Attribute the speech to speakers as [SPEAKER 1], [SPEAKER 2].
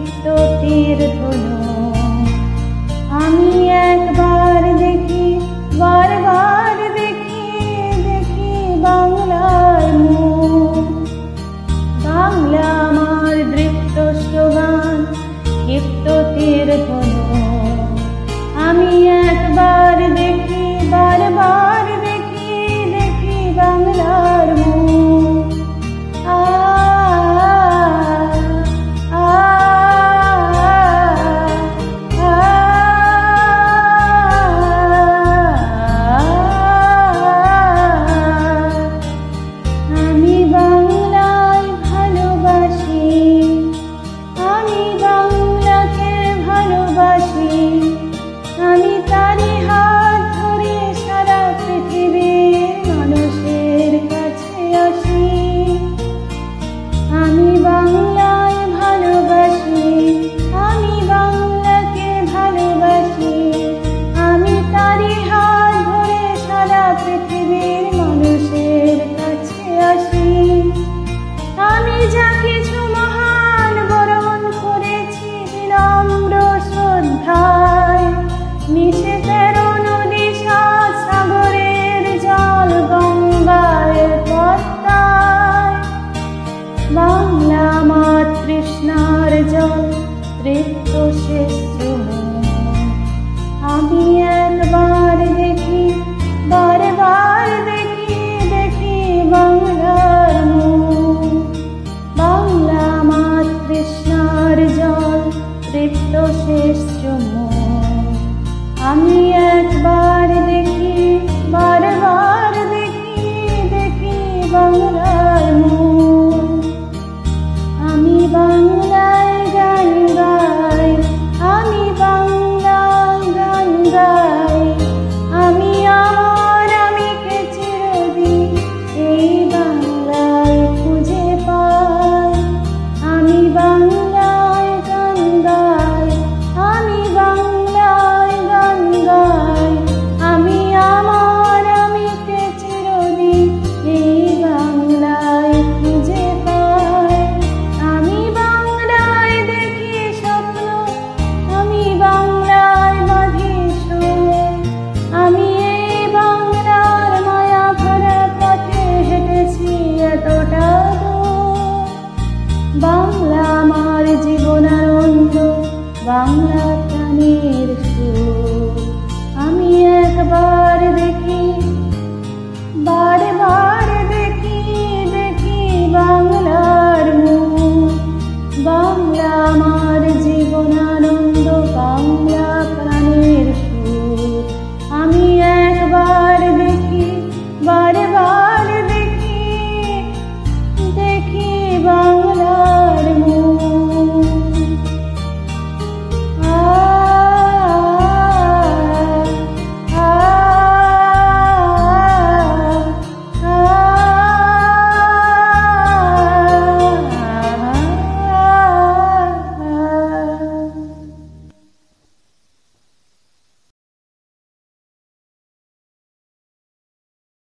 [SPEAKER 1] ক্ষিপ্ত তীর ধনু। আমি একবার দেখি, বারবার দেখি, দেখি বাংলার মুখ। বাংলা আমার দৃপ্ত স্লোগান, ক্ষিপ্ত তীর ধনু। আমি একবার দেখি, বারবার দেখি, দেখি বাংলার মুখ। আমি বাংলায় ভালোবাসি, আমি বাংলাকে ভালোবাসি। আমি তারই হাত ধরে সারা পৃথিবীর মানুষের কাছে আসি। আমি বাংলায় ভালোবাসি, আমি বাংলাকে ভালোবাসি। আমি তারই হাত ধরে সারা পৃথিবীর মানুষের কাছে আসি। আমি যা কিছু মহান বরণ করেছি বিনম্র শ্রদ্ধায়, মিশে 13 নদী 7 সাগরের জল গঙ্গায় পদ্মায়। বাংলা মাতৃষ্ণার জল, তৃপ্ত শেষ চুমুক। আমি একবার দেখি, বারবার দেখি, দেখি বাংলার মুখ। বাংলা মাতৃষ্ণার জল, তৃপ্ত শেষ চুমুক। আমি একবার দেখি, বারবার দেখি, দেখি বাংলার মুখ। আমি বাংলায় গান গাই, আমি বাংলায় গান গাই। আমি আমার আমিকে চিরদিন এই বাংলায় খুঁজে পাই। আমি বাংলায় গান গাই, আমি বাংলায় গান গাই। আমি আমার আমিকে চিরদিন এই বাংলায় খুঁজে পাই। আমি বাংলায় দেখি স্বপ্ন, আমি বাংলায় বাঁধি সুর। আমি এই বাংলার মায়া ভরা পথে হেঁটেছি এতটা দূর। বাংলা আমার জীবনানন্দ, বাংলা